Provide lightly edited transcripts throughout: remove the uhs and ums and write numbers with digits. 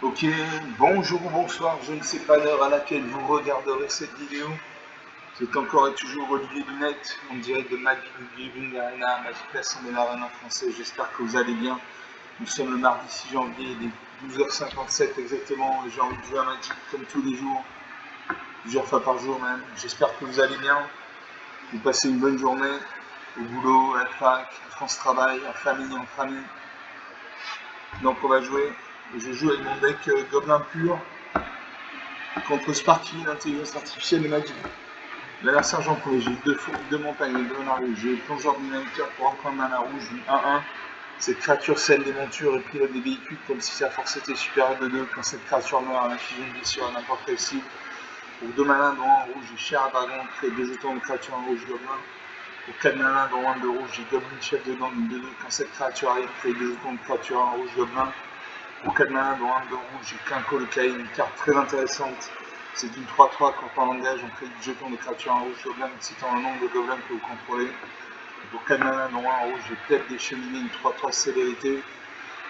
Ok, bonjour ou bonsoir, je ne sais pas l'heure à laquelle vous regarderez cette vidéo. C'est encore et toujours Olivier Lunette, en direct de Magic Living Arena, Magic Assemblée Arena français. J'espère que vous allez bien. Nous sommes le mardi 6 janvier, il est 12h57 exactement, et j'ai envie de jouer à Magic comme tous les jours, plusieurs fois par jour même. J'espère que vous allez bien, vous passez une bonne journée, au boulot, à la fac, à France Travail, en famille, Donc on va jouer. Je joue avec mon deck Gobelin pur contre Sparky, l'intelligence artificielle de Magic. L'adversaire j'en prends, j'ai deux montagnes, deux mana rouges. J'ai le plongeur dynamiteur pour un mana rouge, une 1-1. Cette créature scelle des montures et pilote des véhicules comme si sa force était supérieure de 2. Quand cette créature meurt, elle inflige une blessure à n'importe quelle cible. Pour 2 mana, dont un rouge, j'ai Cher à Dragon, crée 2 jetons de créature en rouge gobelin. Pour 4 mana, dont un de rouge, j'ai Goblin Chef de gang, une 2-2. Quand cette créature arrive, crée 2 jetons de créature en rouge gobelin. Pour 4 mana, dont un de rouge, j'ai Quinco le Caïn, une carte très intéressante. C'est une 3-3, quand on engage, on crée du jeton de créature en rouge gobelin, citant le nombre de gobelins que vous contrôlez. Pour 4 mana, dont un rouge, j'ai Plèbe des cheminées, une 3-3 célérité.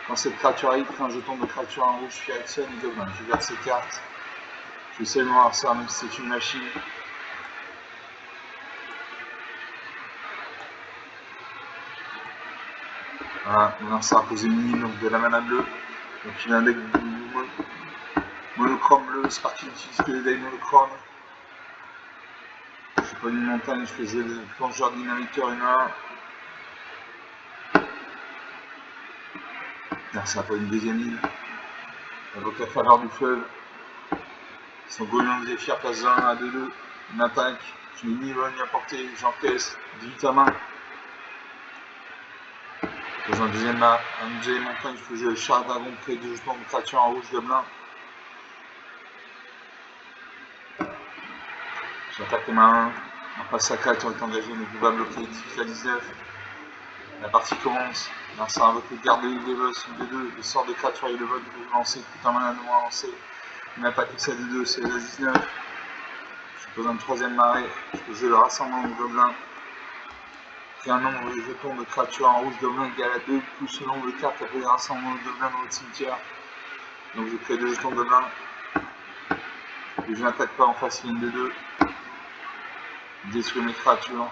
Quand cette créature arrive, crée un jeton de créature en rouge, puis actionne et gobelin. Je garde ces cartes. Je sais le voir ça, même si c'est une machine. Voilà, maintenant ça a posé mini, donc de la mana bleue. Donc il a un deck monochrome bleu, Sparky utilise que les decks monochromes. Je pas une montagne, je fais jouer le plongeur dynamiteur humain. Non, ça n'a pas une deuxième île. Avec la faveur du fleuve. Son Golion de Zéphyr passe 1 à 2-2. Une attaque. Je mets ni vol ni à portée. J'encaisse. 18 à main. Dans un deuxième montagne, je peux jouer le char dragon, créer 2 jetons de créature en rouge gobelin. J'attaque les mains 1. Après sa créature est engagée, ne peut pas bloquer. 18 à 19. La partie commence. Là, ça invoque le garde de Levels, une 2-2. Le sort de créature et le vote, vous lancez. Tout un mana de moins lancé. Une attaque et 7 2, c'est à 19. Je pose un troisième marée. Je peux jouer le rassemblement de gobelins. J'ai un nombre de jetons de créatures en rouge gobelin égal à 2, plus le nombre de cartes après le rassemblement de gobelins dans votre cimetière. Donc je crée 2 jetons de gobelins. Et je n'attaque pas en face, il y a une 2-2. Je détruis mes créatures.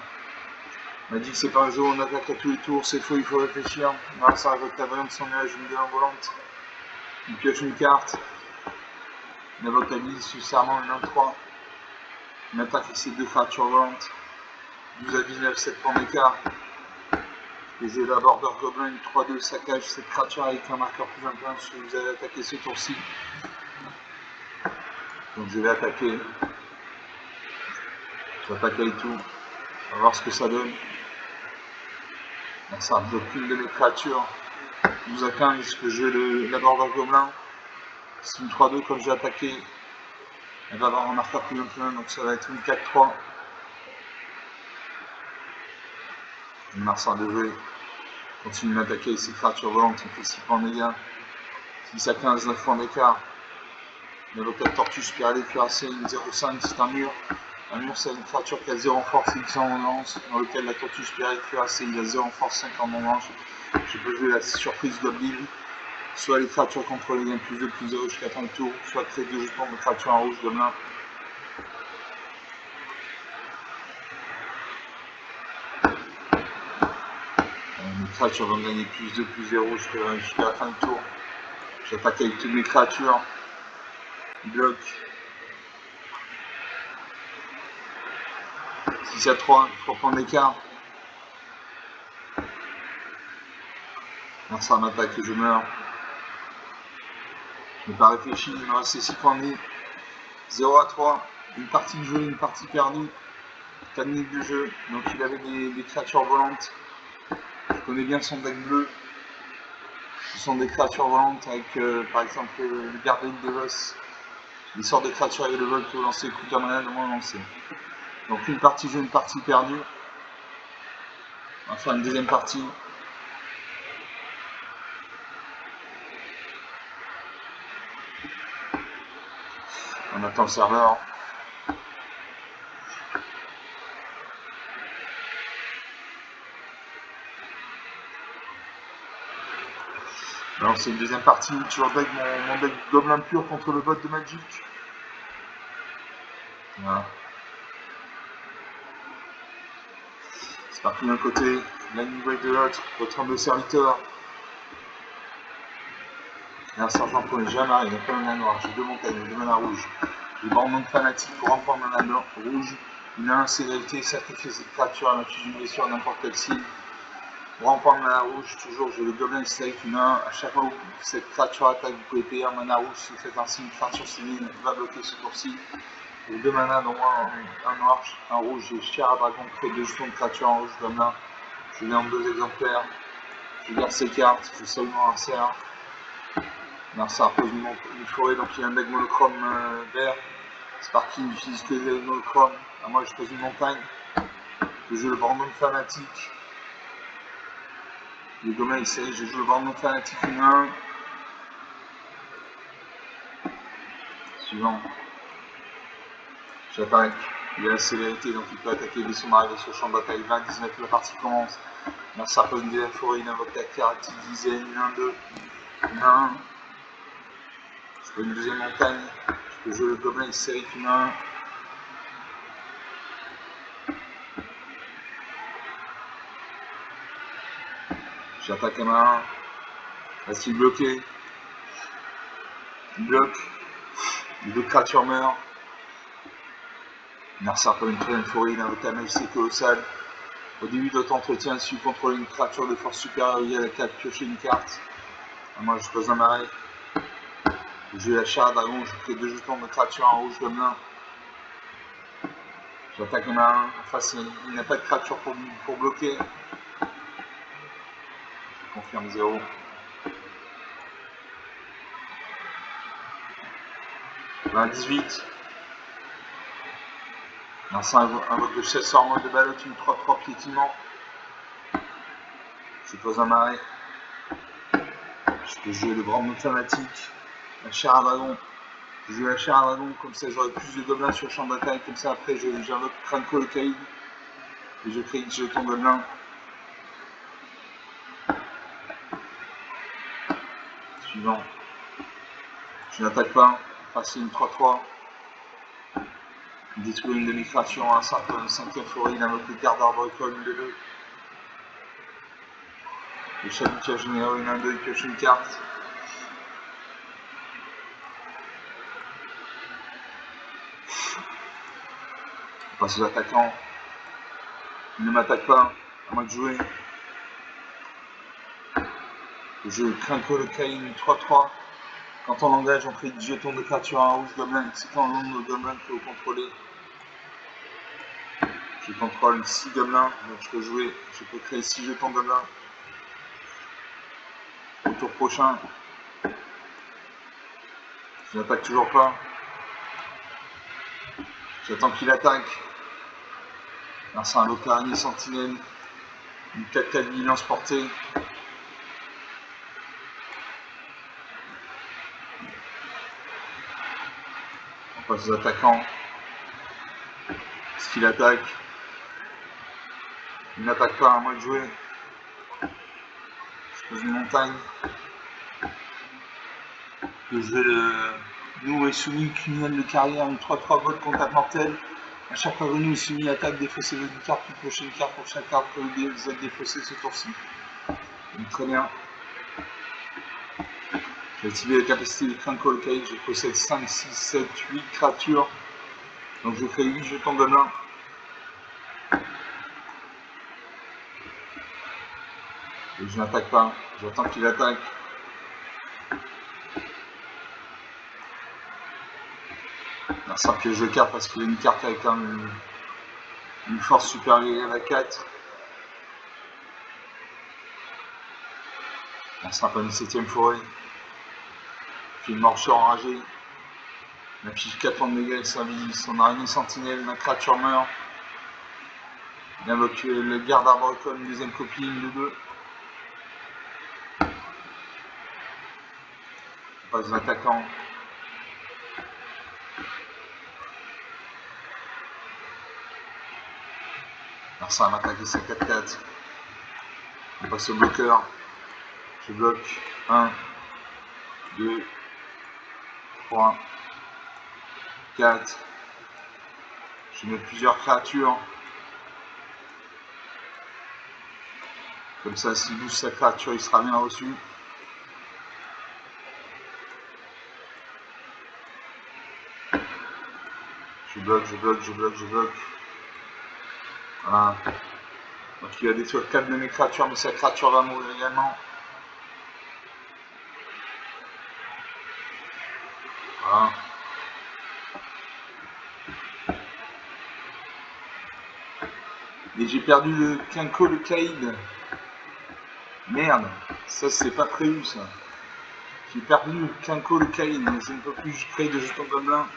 On m'a dit que c'est pas un jeu où on attaque à tous les tours, c'est faux, il faut réfléchir. Là, ça avec la variante de son nuage, une 2 volante. Il pioche une carte. Il vocalise successivement une 1-3. Une attaque avec ses 2 créatures volantes. 12 à 19, 7 points d'écart. Et j'ai la border gobelin, une 3-2 saccage. Cette créature avec un marqueur plus important si vous avez attaqué ce tour-ci. Donc je vais attaquer. J'attaque avec tout. On va voir ce que ça donne. Ça bloque une de mes créatures. 12 à 15, que je vais la border gobelin. C'est une 3-2 comme j'ai attaqué. Elle va avoir un marqueur plus important, donc ça va être une 4-3. Une Marsan de jouer. Continue de m'attaquer avec ses créatures volantes, on fait 6 points de dégâts. 6 à 15, 9 points d'écart. L'avocat de tortue spirale cuirassée, une 0,5, c'est un mur. Un mur, c'est une créature qui a 0 en force et 100 en lance, dans lequel la tortue spirale cuirassée, il a 0 en force, 5 en manche. Je peux jouer la surprise Goblin. Soit les créatures contrôlées gagnent plus 2, plus 0 jusqu'à fin de tour, soit créer 2 jetons de créatures en rouge Gobelin. Les créatures vont gagner plus 2, plus 0 jusqu'à la fin du tour. J'attaque avec toutes mes créatures. Bloc. 6 à 3, 3 points d'écart. Ça m'attaque et je meurs. Je n'ai pas réfléchi, il me restait 6 points de vie. 0 à 3, une partie de jeu, une partie perdue. 4 minutes de jeu, donc il avait des créatures volantes. Je connais bien son deck bleu. Ce sont des créatures volantes avec par exemple le gardien de boss. Il sort des créatures avec le vol que vous lancez, coûte un mana de moins lancé. Donc une partie jeu, une partie perdue. On va faire une deuxième partie. On attend le serveur. Alors c'est une deuxième partie où tu deck mon deck Gobelin pur contre le bot de Magic. Voilà. C'est parti d'un côté, Lightning Wave de l'autre, retourne de serviteur. Et un sergent pour les jamais, il n'y a pas un noir, j'ai deux montagnes, deux manas rouges. J'ai Bornon fanatique pour remplir mon mana rouge. Une 1, célérité, sacrifier cette créature à l'inflige d'une blessure à n'importe quel signe. Pour remplir mon mana rouge, toujours j'ai le Goblin Slate, une 1. À chaque fois où cette créature attaque, vous pouvez payer un mana rouge si vous faites un signe, créature civile va bloquer ce tour-ci. J'ai deux manas, dont un noir, un rouge, j'ai Cher à Dragon, qui fait deux jetons de créature en rouge Gobelin. Je l'ai en deux exemplaires. Je garde ces cartes, je seulement un cerf. Narcisse pose une forêt, donc il y a un deck monochrome vert. Sparky n'utilise que des monochromes. Moi je pose une montagne. Je joue le Bornon fanatique. Le Gobelin il série, je joue le Bornon fanatique une 1. Suivant. J'attaque. Il a la célérité, donc il peut attaquer dès son arrivée sur le champ de bataille. 20, 19, la partie commence. Narcisse pose une deuxième forêt, il invoque la carte, il disait une 1, 2, une 1. Je peux une deuxième montagne. Je peux jouer le Gobelin il série une 1. J'attaque à main 1. Reste il bloqué. Il bloque. Les deux créatures meurent. Narcisse pour une troisième forêt, il invoque la majesté colossale. Au début de votre entretien, si vous contrôlez une créature de force supérieure, il y a la carte, piochez une carte. Moi je pose un marais. Je vais la Cher à Dragon, je crée deux jetons de créature en rouge Gobelin. J'attaque à main 1. En face, il n'y a pas de créature pour bloquer. Je confirme 0. Ben 18. Narcisse invoque le chasseur en mode de ballotte, une 3-3 piétinement. Je pose un marais. Je peux jouer le Bornon fanatique. La Cher à Dragon. Je joue la Cher à Dragon, comme ça j'aurai plus de Gobelins sur le champ de bataille. Comme ça après j'invoque Kranko le Caïd. Et je crée X jetons Gobelin. Suivant. Je n'attaque pas. Passer une 3-3. Détruire une demi-créature, un 5e forêt, il invoque le garde arboricole, une de 2. Le chapitre généraux, une 1-2, il pioche une carte. On passe aux attaquants. Il ne m'attaque pas, à moi de jouer. Je Kranko le Caïn, une 3-3. Quand on engage, on crée 10 jetons de créature en rouge Gobelin. C'est quand le nombre de Gobelins que vous contrôlez. Je contrôle 6 Gobelins, donc je peux jouer, je peux créer 6 jetons Gobelins. Au tour prochain, je n'attaque toujours pas. J'attends qu'il attaque. C'est un local araignée sentinelle. Une 4-4 vigilance portée. On passe aux attaquants. Est-ce qu'il attaque? Il n'attaque pas, à moi de jouer. Je pose une montagne. Je vais le nous est soumis, criminel de carrière, une 3-3 vote contact mortel. À chaque fois que nous est soumis, attaque, défausser une carte, puis piocher une carte pour chaque carte que vous êtes défaussé ce tour-ci. Donc très bien. J'ai activé la capacité de Kranko le Caïd, je possède 5, 6, 7, 8 créatures. Donc je crée 8 jetons Gobelin. Et je n'attaque pas, j'attends qu'il attaque. Ça pioche de carte parce qu'il a une carte avec une force supérieure à 4. On sera pas une 7ème forêt. Puis une morsure enragée. La pige 4 en dégâts avec son araignée sentinelle, ma créature meurt. Il invoque le garde arboricole, une deuxième copie, une de 2. On passe l'attaquant. Alors ça va m'attaquer, c'est 4-4. On passe au bloqueur. Je bloque 1, 2, 3, 4. Je mets plusieurs créatures. Comme ça, s'il bouge sa créature, il sera bien reçu. Je bloque, je bloque, je bloque, je bloque. Voilà. Donc il va détruire 4 de mes créatures, mais sa créature va mourir également. Voilà. Et j'ai perdu le Quinco, le Caïd. Merde, ça c'est pas prévu ça. J'ai perdu le Quinco, le Caïd, donc je ne peux plus créer de jetons gobelins.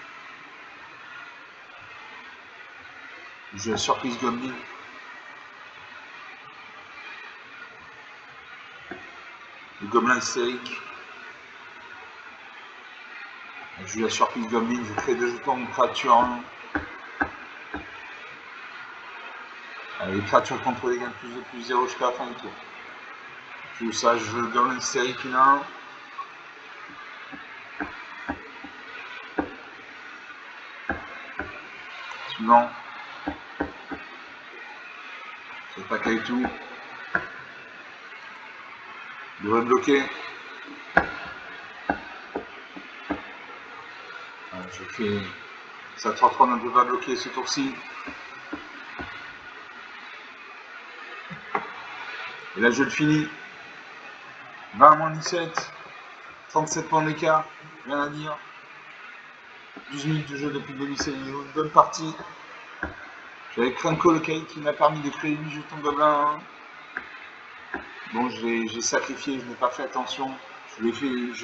J'ai la surprise goblin. Le gobelin hystérique. J'ai la surprise goblin, je crée 2 jetons de créature. Les créatures contrôlées gagnent plus de plus 0 jusqu'à la fin du tour. Tout ça, je veux le gobelin hystérique, il y en a un. Suivant. C'est pas qu'avec tout. Il devrait bloquer. Je fais. Ça 3-3 ne peut pas bloquer ce tour-ci. Et là je le finis. 20-17. 37 points d'écart. Rien à dire. 12 minutes de jeu depuis le début, c'est une bonne partie. J'avais Quinco le Caïd qui m'a permis de créer 8 jetons gobelins. Bon, j'ai sacrifié, je n'ai pas fait attention. Je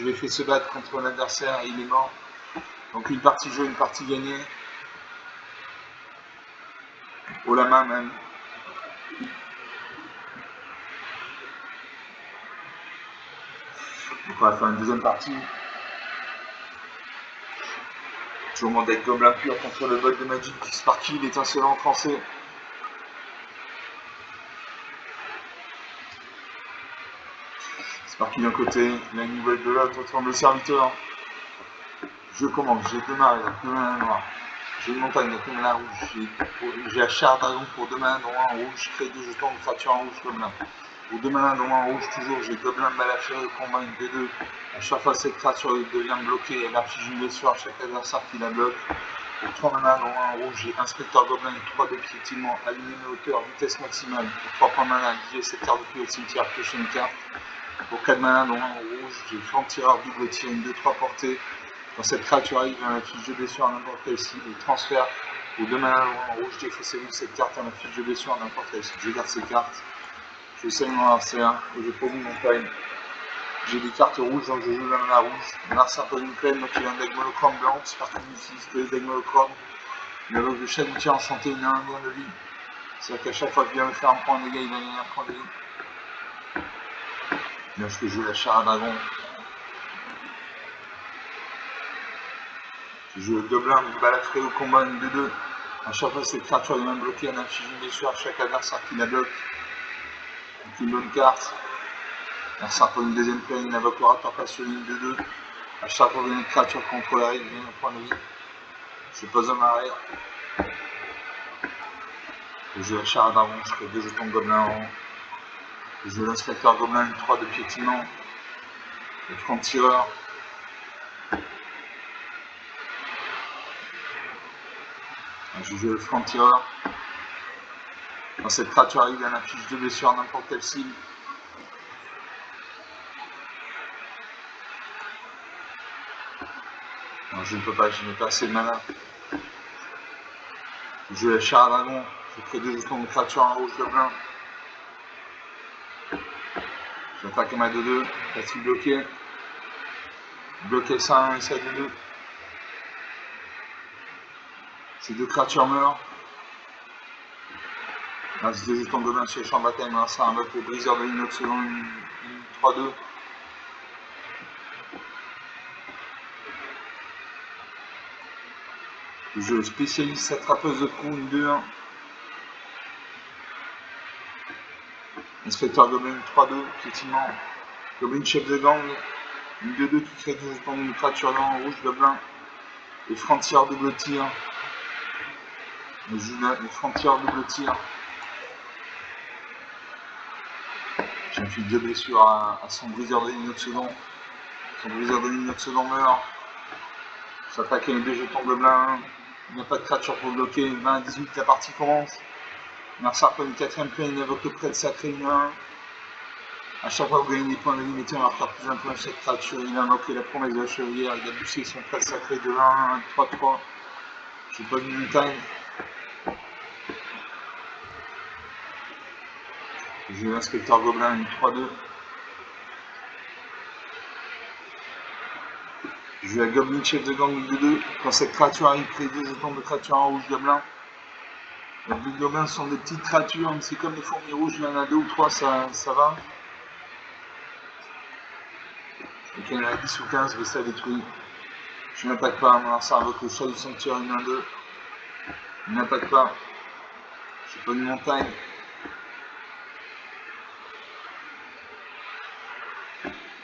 l'ai fait se battre contre un adversaire et il est mort. Donc une partie jouée, une partie gagnée. Haut la main même. Donc on va faire une deuxième partie. Toujours mon deck gobelin pur contre le bot de Magic. Sparky, l'étincelant français. Sparky d'un côté, la nouvelle de l'autre, autour de serviteur. Je commence, j'ai 2 mains, 2 mains noires. J'ai une montagne, il y a que mana rouge. J'ai un char dragon pour 2 mains noirs en rouge. Je crée 2 jetons de créature en rouge gobelin. Pour 2 mains noirs en rouge, toujours, j'ai gobelin balafré au combat une D2. À chaque fois cette créature devient bloquée, elle inflige une blessure à chaque adversaire qui la bloque. Pour 3 manas noirs en rouge, j'ai inspecteur gobelin et 3 de piétinement, aligné mes hauteurs, vitesse maximale. Pour 3 points mana, j'ai cette carte depuis au cimetière, piocher une carte. Pour 4 manas noirs en rouge, j'ai flanc tireur double tir, une 2-3 portée. Quand cette créature arrive dans la fiche de blessure à n'importe quelle cible, il transfère aux 2 manas en rouge, défaussez-vous cette carte à la fiche de blessure à n'importe quelle cible. Je garde ces cartes, je sais mon adversaire, et je produis mon time. J'ai des cartes rouges, donc je joue la mana rouge. Mon adversaire pose une plaine, donc il a un deck monochrome blanc, c'est parti qu'il utilise que les decks monochromes. Il invoque de chaque outil enchanté, il a un lien de vie. C'est-à-dire qu'à chaque fois qu'il vient me faire un point de dégâts, il va gagner un point de vie. Là, je peux jouer la char à dragon. Je joue le gobelin, une balafré au combat, une de 2. À chaque fois, cette créature est même bloquée, elle inflige une blessure à chaque adversaire qui la bloque. Donc une bonne carte. L'adversaire pour une deuxième plaine, il invoque l'orateur passionné, une de 2. À chaque fois qu'une créature contrôle arrive, il gagne un point de vie. Je pose un arrière. Je joue la char à dragon, je crée 2 jetons de gobelin en haut. Je joue l'inspecteur gobelin, une 3 de piétinement. Le front tireur. Je joue le front tireur. Quand cette créature arrive, elle affiche 2 blessures à n'importe quelle cible. Non, je ne peux pas, je n'ai pas assez de mana. Je joue la char à dragon. Je crée 2 jetons de créature en rouge gobelin. J'attaque à ma 2-2. Facile bloqué. Bloqué ça 1 et ça 2-2. Ces 2 créatures meurent. Là, c'est 2 jetons de gobelin sur les champs de bataille. Maintenant, ça invoque le briseur de l'inox selon une 3-2. Je spécialise attrapeuse de coups, une 2-1. Inspecteur gobelin 3-2, piétinement. Comme une chef de gang, une 2-2 qui crée 2 jetons de créature en rouge, gobelin. Et frontière double tir. Les frontières double tir. J'inflige 2 blessures à son briseur de l'inoxydon. Son briseur de l'inoxydon meurt. S'attaque avec 2 jetons gobelins. Il n'y a pas de créature pour bloquer. 20 à 18, la partie commence. Mercer prend une 4ème plane, il invoque le prêtre sacré 1. A chaque fois que vous gagnez des points de vie, mettez un marqueur plus un point cette créature. Il a invoqué la promesse de la chevalière. Il a boosté son prêtre sacré de 1, 3, 3. Je n'ai pas une montagne. J'ai l'inspecteur gobelin, une 3-2. Je joue la Goblin chef de gang 2-2. Quand cette créature arrive, crée 2 jetons de créature en rouge gobelin. Les bleus gobelins sont des petites créatures, mais c'est comme les fourmis rouges, il y en a 2 ou 3, ça va. Et qu'il y en a 10 ou 15, mais ça détruit. Je n'attaque pas, mon lanceur invoque le chat du sanctuaire, une 1-2. Il n'attaque pas. Je n'ai pas une montagne.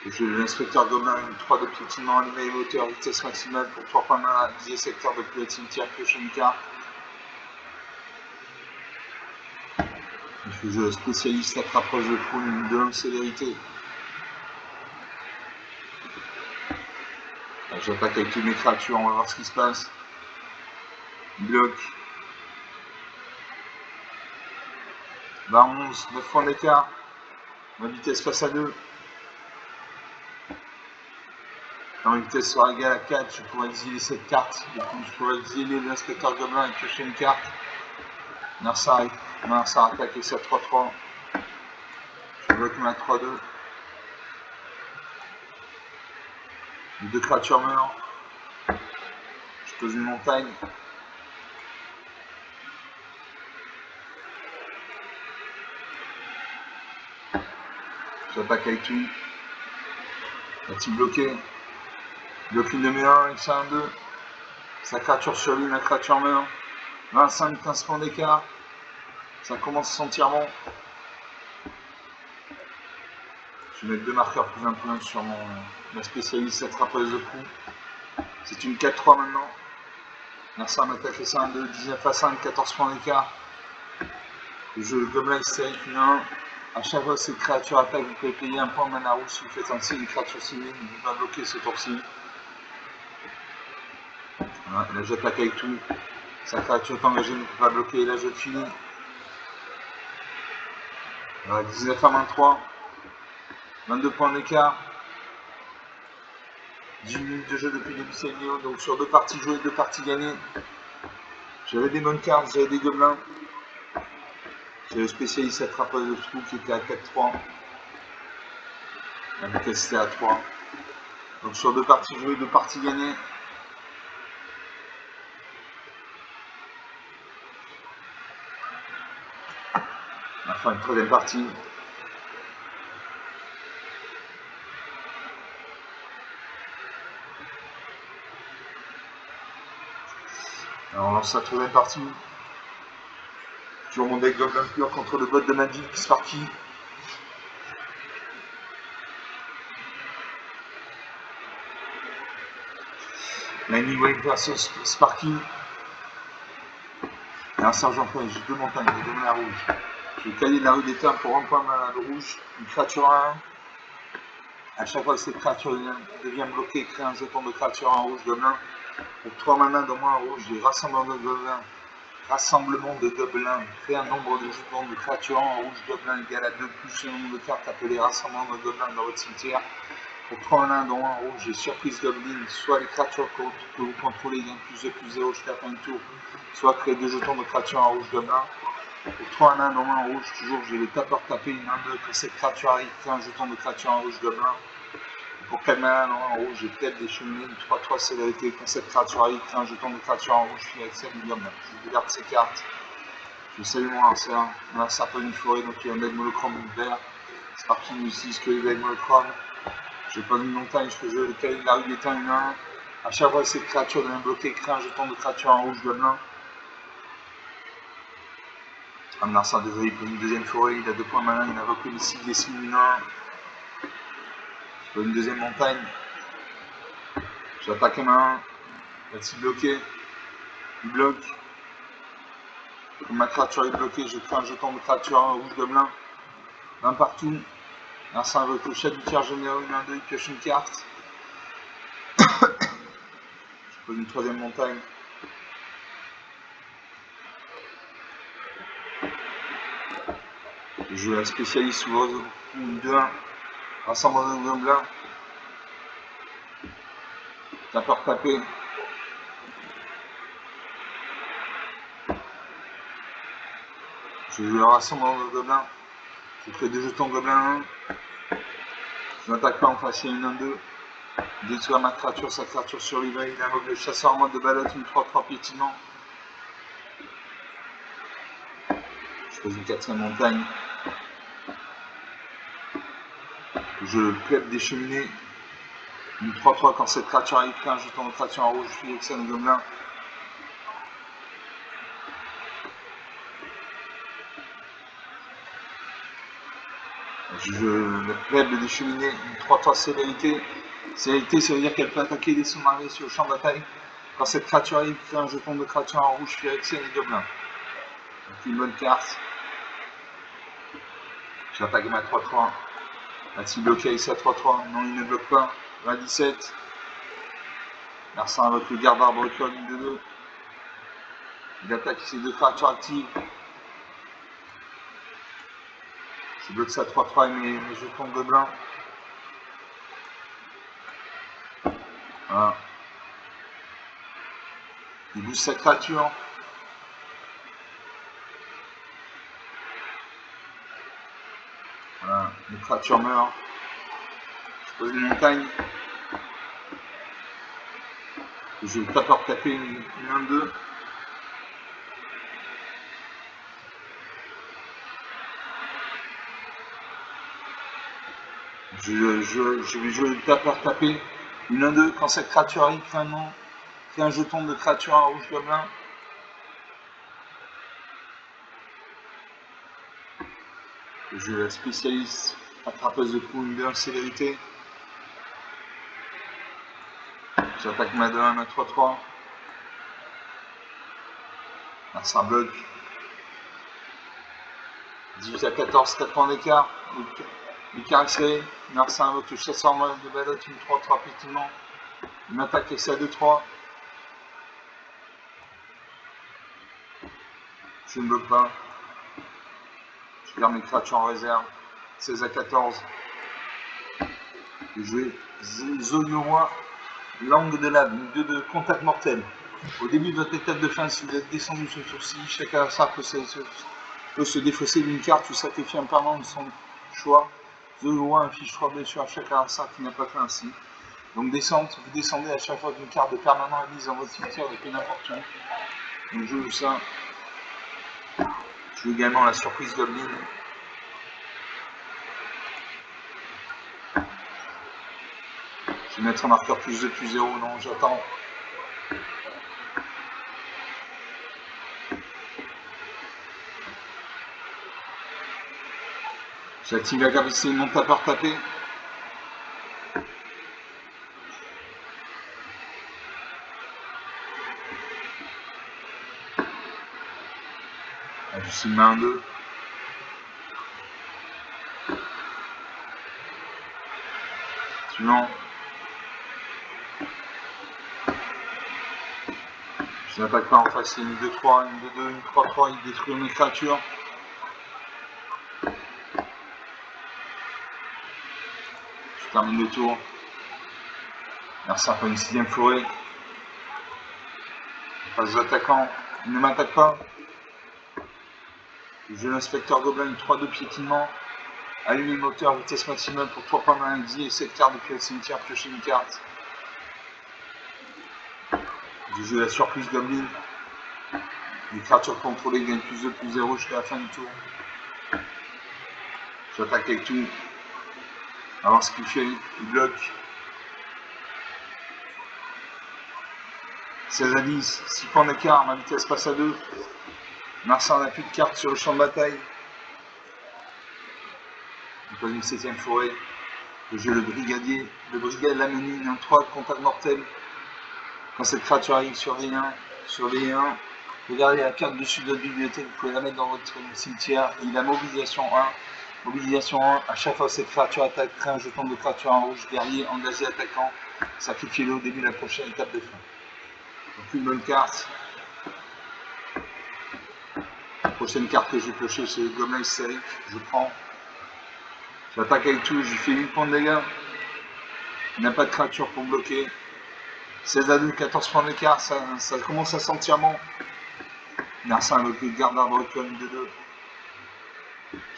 Je l'inspecteur gobelin, une 3 de piétinement, allumé et hauteur, vitesse maximale pour 3 points de mana, 10 secteur de plus de cimetière, piocher une carte. Je joue spécialiste à rapproche de fou, une 2 célérité. J'attaque avec toutes mes créatures, on va voir ce qui se passe. Bloc. 11, 9 points d'écart. Ma vitesse passe à 2. Quand ma vitesse sera égale à 4, je pourrai exiler cette carte. Du coup, je pourrai exiler l'inspecteur gobelin et piocher une carte. Mercer attaque et c'est à 3-3. Je bloque ma 3-2. Les 2 créatures meurent. Je pose une montagne. J'attaque avec tout. A-t-il bloqué? Bloque une de mes 1, c'est un 2. Sa créature survit, ma créature meurt. 25, 15 points d'écart. Ça commence à sentir bon. Je vais mettre 2 marqueurs plus un point sur ma spécialiste attrapeuse de coups. C'est une 4-3 maintenant. Mercer m'attaque et c'est un 2, 19 à 5, 14 points d'écart. Le jeu gobelin hystérique, une 1. A chaque fois que cette créature attaque, vous pouvez payer un point de mana rouge si vous faites un signe, une créature civile, il va bloquer ce tour-ci. Voilà, là j'attaque avec tout. Sa créature est engagée, ne peut pas bloquer, là je finis. Voilà, 19 à 23. 22 points d'écart. 10 minutes de jeu depuis le début de vidéo, donc sur 2 parties jouées, 2 parties gagnées. J'avais des bonnes cartes, j'avais des gobelins. J'avais le spécialiste attrapeuse de trou qui était à 4-3. La vitesse était à 3. Donc sur 2 parties jouées, 2 parties gagnées. Enfin, une 3ème partie. Alors on lance la 3ème partie. Toujours mon deck Goblin pur contre le bot de Magic, Sparky. Lightning Wave versus Sparky. Et un sergent point, j'ai 2 montagnes, j'ai 2 mana rouges. J'ai calé la rue d'état pour un point de mana rouge, une créature à 1. A chaque fois que cette créature devient bloquée, crée un jeton de créature en rouge gobelin. Pour 3 mana dans moins rouge, des rassemblements de gobelins. Rassemblement de gobelins. Crée un nombre de jetons de créatures en rouge gobelin égal à 2 plus le nombre de cartes appelées rassemblement de gobelins dans votre cimetière. Pour 3 mana dans un rouge, j'ai surprise goblin. Soit les créatures que vous contrôlez gagnent plus de plus 0 jusqu'à la fin du tour. Soit créer 2 jetons de créatures en rouge gobelin. Pour 3 nains dans un rouge, toujours j'ai le tapeur tapé une 1-2 que cette créature arrive, crée un jeton de créature en rouge gobelin. Pour 4 nains dans un rouge, j'ai peut-être des cheminées, une 3-3 célérité, quand cette créature arrive, crée un jeton de créature en rouge, puis avec celle du gobelin. Je regarde ces cartes. Je salue mon lancer peut une forêt, donc il y a un deck monochrome vert. Sparky nous utilise que les decks monochrome. J'ai pas une montagne, je fais jouer le Khalid la rue d'éteint une 1. A chaque fois que cette créature devient bloquée, crée un jeton de créature en rouge gobelin. Mercer désolé pour une 2ème forêt, il a 2 points malins, il a repris les cibles des signes 1. Pour une deuxième montagne. J'attaque ma 1. Là-dessus bloqué. Il bloque. Comme ma créature est bloquée, je crée un jeton de créature rouge gobelin. Un partout. Merci à votre chat du tiers généreux, une 1-2, il pioche une carte. Je pose une troisième montagne. Je joue un spécialiste sous oiseau. Une 2-1. Rassemblement de gobelins. Tapeur tapé. Je joue un rassemblement de gobelins. Je crée 2 jetons gobelins 1. Je n'attaque pas en face, il y a une 1-2. Détruire ma créature, sa créature survivrait. Il invoque le chasseur en mode de balade, une 3-3 piétinement. Je pose une 4e montagne. Je plèbe des cheminées. Une 3-3 quand cette créature arrive, un jeton de créature en rouge, je suis excellent gobelin. Je plèbe des cheminées, une 3-3 célérité. Célérité, ça veut dire qu'elle peut attaquer des sous-marins sur le champ de bataille. Quand cette créature arrive, crée un jeton de créature en rouge, Phyrexian et Gobelin. Donc une bonne carte. J'attaque ma 3-3. A-t-il bloqué avec sa 3-3? Non, il ne bloque pas. 27. Larcin invoque le garde arbre cœur ligne de 2. Il attaque ses 2 créatures actives. Je bloque sa 3-3 et mes jetons de Gobelin. Voilà. Il booste sa créature. Voilà, les créatures meurent. Je pose une montagne. Je vais tapeur taper une 1-2. Je vais jouer le tapeur taper une 1-2. Quand cette créature arrive, crée un jeton de créature en rouge gobelin. Je la spécialiste attrapeuse de coups, une 2 célérité. J'attaque ma 2-1, ma 3-3. Là, ça bloque. 18 à 14, 4 points d'écart. L'écart accéléré. Narcin invoque le chasseur de balotte, une 3-3 pétilement. Une attaque avec sa 2-3. Je ne bloque pas. Je garde mes créatures en réserve. 16 à 14. Je vais Zonyowa, langue de lave, une 2 de contact mortel. Au début de votre étape de fin, si vous êtes descendu sur le sourcil, chaque adversaire peut se défausser d'une carte ou sacrifier un permanent de son choix. Zonyowa inflige 3 blessures à chaque adversaire qui n'a pas fait ainsi. Donc descente, vous descendez à chaque fois qu'une carte de permanent est mise dans votre cimetière depuis n'importe où. Donc je joue ça. Je joue également la surprise Goblin. Je vais mettre un marqueur plus 2, plus 0, non, j'attends. J'active la capacité de mon tapeur tapé. Je suis main 2. Suivant. Je n'attaque pas en face, c'est une 2-3, une 2-2, une 3-3, il détruit mes créatures. Je termine le tour. Merci pour une 6ème forêt. Face aux attaquants, il ne m'attaque pas. Je l'inspecteur gobelin, une 3-2 piétinement. Allumer le moteur, vitesse maximale pour 3 points maladie et 7 cartes depuis le cimetière, piocher une carte. Je joue la surprise Goblin. Les créatures contrôlées gagnent plus 2, plus 0 jusqu'à la fin du tour. J'attaque avec tout. Alors ce qu'il fait, il bloque. 16 à 10, 6 points d'écart, ma vitesse passe à 2. Marcin n'a plus de cartes sur le champ de bataille. Il pose une 7ème forêt. J'ai le brigadier, le brigade Laménine, un 3 contact mortel. Quand cette créature arrive sur V1, regardez la carte dessus de votre bibliothèque, vous pouvez la mettre dans votre cimetière. Il a mobilisation 1. Mobilisation 1, à chaque fois que cette créature attaque, crée un jeton de créature en rouge, guerrier, engagé, attaquant, sacrifiez-le au début de la prochaine étape de fin. Donc une bonne carte. La prochaine carte que je vais piocher, c'est le Gobelin Hystérique. Je prends. J'attaque avec tout, je lui fais 8 points de dégâts. Il n'a pas de créature pour bloquer. 16 à 2, 14 points d'écart, ça commence à sentir bon. Narcin invoque le garde d'arbre de 2.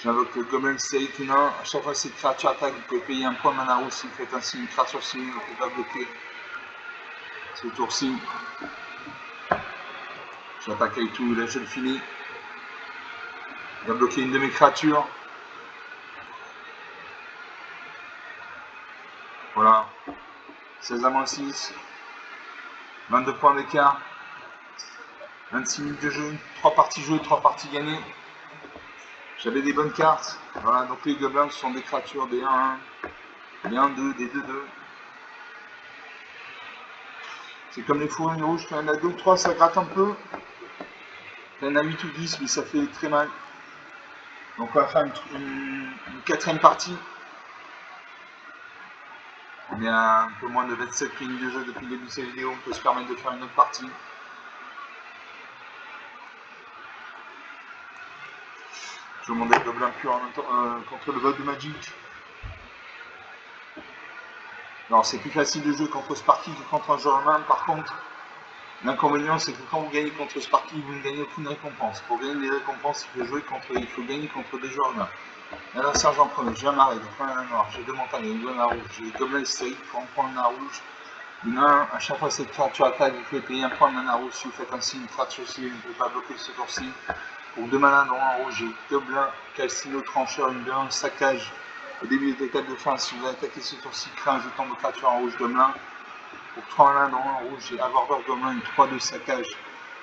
J'invoque le Gobelin Hystérique 1. À chaque fois que cette créature attaque, vous pouvez payer un point de mana rouge si vous faites ainsi une créature signée, vous ne pouvez pas bloquer. Ce tour-ci. J'attaque avec tout, là je le finis. Il va bloquer une de mes créatures. Voilà. 16 à moins 6. 22 points d'écart. 26 minutes de jeu. 3 parties jouées, 3 parties gagnées. J'avais des bonnes cartes. Voilà, donc les gobelins ce sont des créatures, des 1-1, des 1-2, des 2-2. C'est comme les fourrures rouges, quand il y en a 2 ou 3, ça gratte un peu. Quand il y en a 8 ou 10, mais ça fait très mal. Donc on va faire une quatrième partie. On est à un peu moins de 27 minutes de jeu depuis le début de cette vidéo, on peut se permettre de faire une autre partie. Je vais demander le gobelin pur contre le vote de Magic. Alors c'est plus facile de jouer contre Sparky que contre un joueur humain. Par contre, l'inconvénient c'est que quand vous gagnez contre Sparky, vous ne gagnez aucune récompense. Pour gagner des récompenses, il faut gagner contre des joueurs humains. Alors sergent premier, j'ai un marais, donc un noir, j'ai 2 montagnes, une bonne rouge, j'ai des gobelins hystériques pour un point de mana rouge. Une 1, à chaque fois que cette créature attaque, vous pouvez payer un point de mana rouge si vous faites ainsi une créature civile, vous ne pouvez pas bloquer ce tour-ci. Pour 2 mana dans un rouge, j'ai gobelin, calcino, trancheur, une 2-1, saccage. Au début de l'étape de fin, si vous attaquez ce tour-ci, crée un jeton de créature en rouge gobelin. Pour 3 mana dans un rouge, j'ai abordeur gobelin, une 3-2 saccage.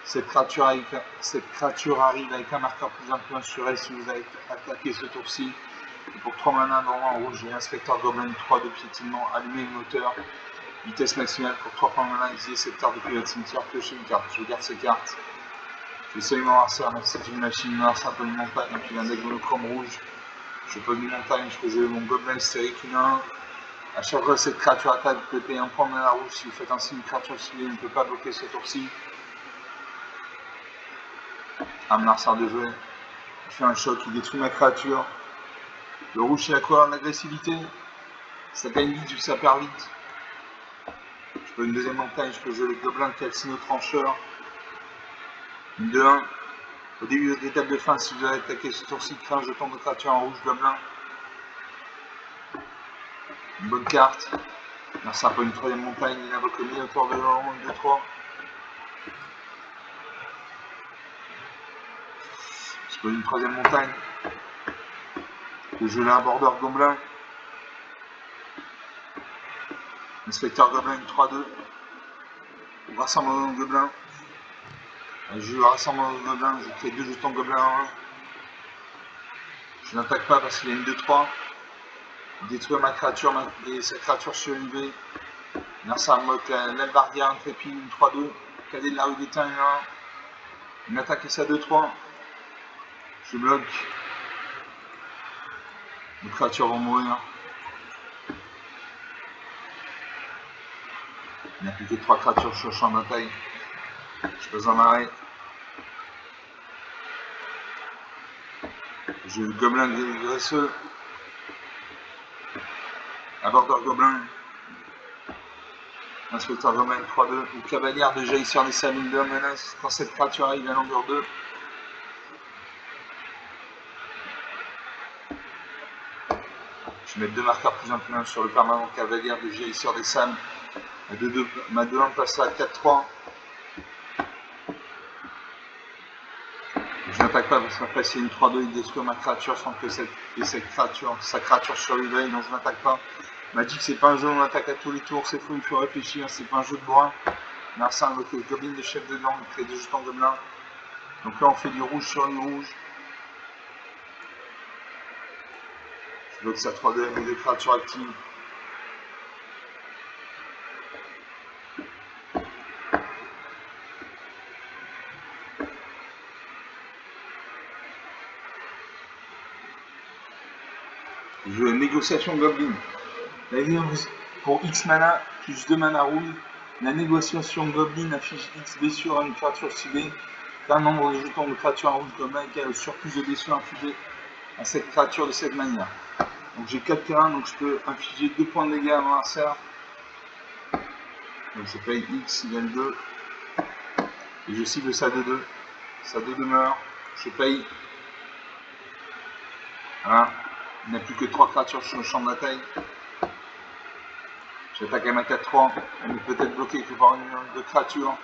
Cette créature arrive avec un marqueur plus influent sur elle si vous avez attaqué ce tour-ci. Et pour 3 mana dans un rouge, j'ai inspecteur gobelin, 3-2 piétinement, allumer le moteur. Vitesse maximale pour 3 points de mana, exiler cette carte depuis votre cimetière, piocher une carte. Je garde ces cartes. Je vais seulement Arcer, même si c'est une machine noire, ça peut une montagne, et puis un deck monochrome rouge. Je pose une montagne, je peux jouer mon gobelin hystérique, une 1. À chaque fois que cette créature attaque, vous pouvez payer un point de mana rouge. Si vous faites ainsi une créature civile, ne peut pas bloquer ce tour-ci. Un Arcer de jouer. Je fais un choc, il détruit ma créature. Le rouge c'est à quoi? L'agressivité. Ça gagne vite ou ça perd vite. Je peux une deuxième montagne, je peux jouer le gobelin calcino trancheur. Une 2-1. Au début de l'étape de fin, si vous avez attaqué ce tour-ci, crée un jeton de créature en rouge gobelin. Une bonne carte. Merci un peu une troisième montagne, il invoque le Minotaure de 1, 2-3. Je pose une troisième montagne. Le jeu là, border gobelin. Inspecteur gobelin, une 3-2. Rassemblement gobelin. Je joue rassemblement gobelin, j'ai créé 2 jetons gobelin en 1. Je n'attaque pas parce qu'il y a une 2-3. Détruire ma créature et sa créature surélevée. Merci à moque l'aile barrière, intrépide, une 3-2. Cadet de la rue d'étain, une 1. Une attaque et ça 2-3. Je bloque. Les créatures vont mourir. Il n'y a plus que 3 créatures sur le champ de bataille. Je pose un arrêt. J'ai le gobelin graisseux. Abordeur gobelin. Inspecteur gobelin 3-2. Ou cavalière de jaillisseur des salines de menace. Quand cette créature arrive à longueur 2. Je mets 2 marqueurs plus influents sur le permanent cavalière de jaillisseur des sables. Ma 2-1 passe à 4-3. Je n'attaque pas parce qu'après c'est une 3-2, il détruit ma créature sans que sa créature survive, donc je n'attaque pas. Magic c'est pas un jeu où on attaque à tous les tours, c'est fou, il faut réfléchir, c'est pas un jeu de bois. Merci avec le goblin de chef de gang, il crée 2 jetons gobelins. Donc là on fait du rouge sur du rouge. Je bloque sa 3-2 avec des créatures actives. Jeu négociation Goblin. Pour X mana, plus 2 mana rouge, la négociation Goblin affiche X blessure à une créature ciblée d'un nombre de jetons de créatures en rouge commun égale au surplus de blessures infligées à cette créature de cette manière. Donc j'ai 4 terrains, donc je peux infliger 2 points de dégâts à mon adversaire. Donc je paye X égale 2. Et je cible ça de 2. Ça de 2 meurt. Je paye. Voilà. Il n'y a plus que 3 créatures sur le champ de bataille. J'attaque à ma 4-3. Elle est peut-être bloquée que par une de créatures.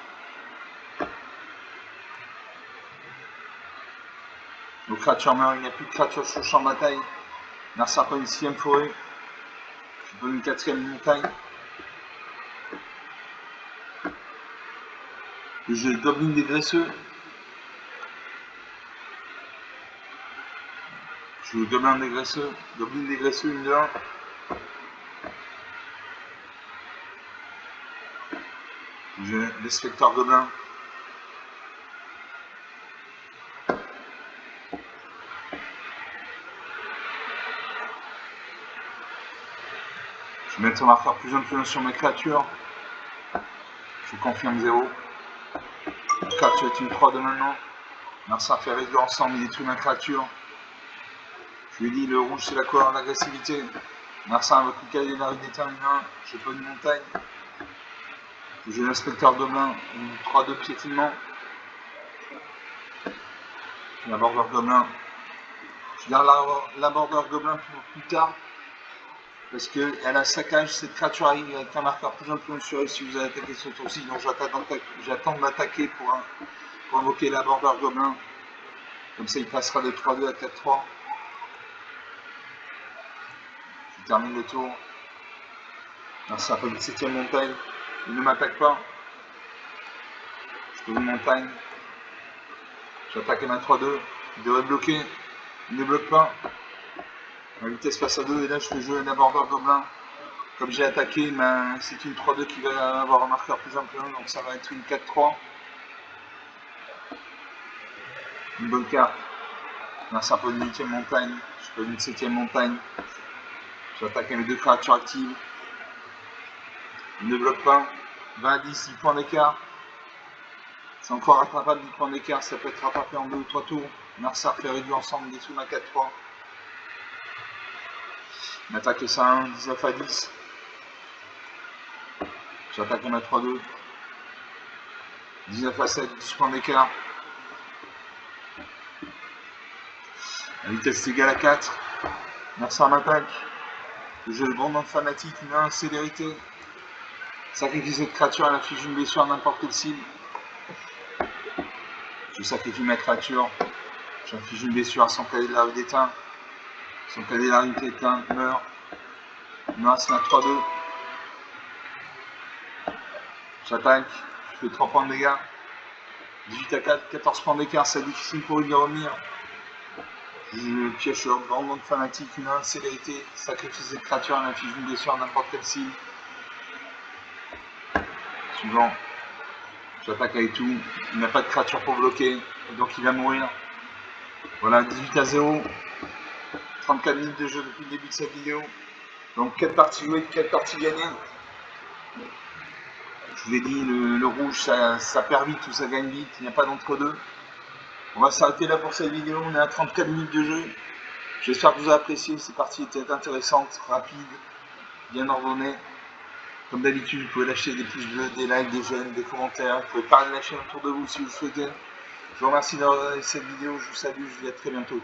Nos créatures meurent. Il n'y a plus de créatures sur le champ de bataille. Narcissa prend une 6ème forêt. Je donne une 4ème montagne. Le jeu Goblin dégraisseux. Je joue Goblin dégraisseux, une de 1. J'ai l'inspecteur Gobelin. Je vais mettre un marqueur plus 1 sur mes créatures. Je confirme 0. La créature est une 3 de maintenant. Narcissa fait réduire ensemble, il détruit ma créature. Je lui dis le rouge c'est la couleur de l'agressivité. Narcissa invoque le cahier de la rue déterminée. J'ai pas une montagne. J'ai l'inspecteur Gobelin, une 3-2 piétinement. La border Gobelin. Je garde la border Gobelin pour plus tard. Parce qu'elle a saccage, cette créature arrive avec un marqueur plus 1 sur elle si vous avez attaqué son tour-ci. Donc j'attends de l'attaquer pour invoquer la border Gobelin. Comme ça il passera de 3-2 à 4-3. Je termine le tour. Là ça fait une 7ème montagne. Il ne m'attaque pas. Je trouve une montagne. J'attaque à ma 3-2. Il devrait bloquer. Il ne bloque pas. Ma vitesse passe à 2 et là je fais jouer la border Gobelin. Comme j'ai attaqué, c'est une 3-2 qui va avoir un marqueur plus 1, donc ça va être une 4-3. Une bonne carte. Là c'est un peu une 8ème montagne. Je peux une 7ème montagne. J'attaque à mes 2 créatures actives. Il ne bloque pas. 20 à 10, 10 points d'écart. C'est encore rattrapable, 10 points d'écart. Ça peut être rattrapé en 2 ou 3 tours. Narcissa fait réduire ensemble des sous ma 4-3. M'attaque ça à 1, 19 à 10. J'attaque à ma 3-2. 19 à 7, 10 points d'écart. La vitesse est égale à 4. Narcissa m'attaque. Le jeu de grande fanatique, une 1, célérité. Sacrifie cette créature, elle inflige une blessure à n'importe quelle cible. Je sacrifie ma créature. J'inflige une blessure à son cahier de la rue d'éteint. Son cahier de la rue d'éteint meurt. Il me reste ma 3-2. J'attaque. Je fais 3 points de dégâts. 18 à 4, 14 points d'écart, c'est difficile pour lui de revenir. Je pioche le grand monde fanatique, une 1, célérité. Sacrifie cette créature, elle inflige une blessure à n'importe quelle cible. Suivant. J'attaque avec tout. Il n'a pas de créature pour bloquer. Et donc il va mourir. Voilà, 18 à 0. 34 minutes de jeu depuis le début de cette vidéo. Donc 4 parties jouées, 4 parties gagnées. Je vous l'ai dit, le rouge ça perd vite ou ça gagne vite, il n'y a pas d'entre-deux. On va s'arrêter là pour cette vidéo, on est à 34 minutes de jeu. J'espère que vous avez apprécié, ces parties étaient intéressantes, rapides, bien ordonnées. Comme d'habitude, vous pouvez lâcher des pouces bleus, des likes, des j'aime, des commentaires. Vous pouvez parler de la chaîne autour de vous si vous le souhaitez. Je vous remercie d'avoir regardé cette vidéo, je vous salue, je vous dis à très bientôt.